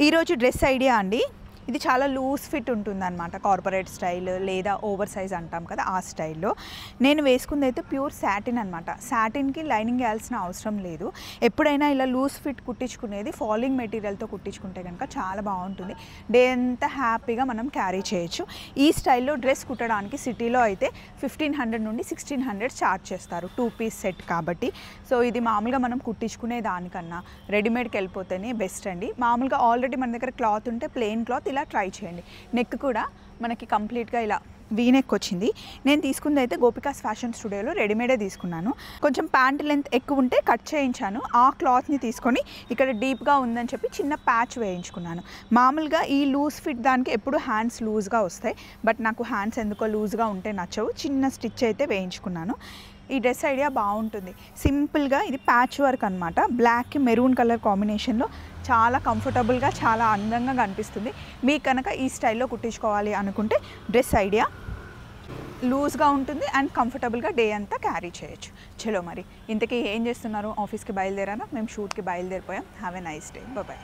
ఈరోజు dress idea అండి. ఇది చాలా లూజ్ ఫిట్ ఉంటుందన్నమాట. కార్పొరేట్ స్టైల్ లేదా ఓవర్ సైజ్ అంటాం కదా, ఆ స్టైల్లో. నేను వేసుకుంది అయితే ప్యూర్ సాటిన్ అనమాట. సాటిన్కి లైనింగ్ వేయాల్సిన అవసరం లేదు. ఎప్పుడైనా ఇలా లూజ్ ఫిట్ కుట్టించుకునేది ఫాలింగ్ మెటీరియల్తో కుట్టించుకుంటే కనుక చాలా బాగుంటుంది. డే అంతా హ్యాపీగా మనం క్యారీ చేయొచ్చు. ఈ స్టైల్లో డ్రెస్ కుట్టడానికి సిటీలో అయితే 1500 నుండి 1600 ఛార్జ్ చేస్తారు, 2 పీస్ సెట్ కాబట్టి. సో ఇది మామూలుగా మనం కుట్టించుకునే దానికన్నా రెడీమేడ్కి వెళ్ళిపోతేనే బెస్ట్ అండి. మామూలుగా ఆల్రెడీ మన దగ్గర క్లాత్ ఉంటే ప్లెయిన్ క్లాత్ ఇలా ట్రై చేయండి. నెక్ కూడా మనకి కంప్లీట్గా ఇలా వీ నెక్ వచ్చింది. నేను తీసుకుంది అయితే గోపికాస్ ఫ్యాషన్ స్టూడియోలో రెడీమేడే తీసుకున్నాను. కొంచెం ప్యాంట్ లెంత్ ఎక్కువ ఉంటే కట్ చేయించాను. ఆ క్లాత్ని తీసుకొని ఇక్కడ డీప్గా ఉందని చెప్పి చిన్న ప్యాచ్ వేయించుకున్నాను. మామూలుగా ఈ లూజ్ ఫిట్ దానికి ఎప్పుడు హ్యాండ్స్ లూజ్గా వస్తాయి, బట్ నాకు హ్యాండ్స్ ఎందుకో లూజ్గా ఉంటే నచ్చవు. చిన్న స్టిచ్ అయితే వేయించుకున్నాను. ఈ డ్రెస్ ఐడియా బాగుంటుంది. సింపుల్గా ఇది ప్యాచ్ వర్క్ అనమాట. బ్లాక్కి మెరూన్ కలర్ కాంబినేషన్లో చాలా కంఫర్టబుల్గా, చాలా అందంగా కనిపిస్తుంది. మీకు కనుక ఈ స్టైల్లో కుట్టించుకోవాలి అనుకుంటే డ్రెస్ ఐడియా లూజ్గా ఉంటుంది అండ్ కంఫర్టబుల్గా డే అంతా క్యారీ చేయొచ్చు. చలో మరి ఇంతకీ ఏం చేస్తున్నారు? ఆఫీస్కి బయలుదేరారా? మేము షూట్కి బయలుదేరిపోయాం. Have a nice day. Bye.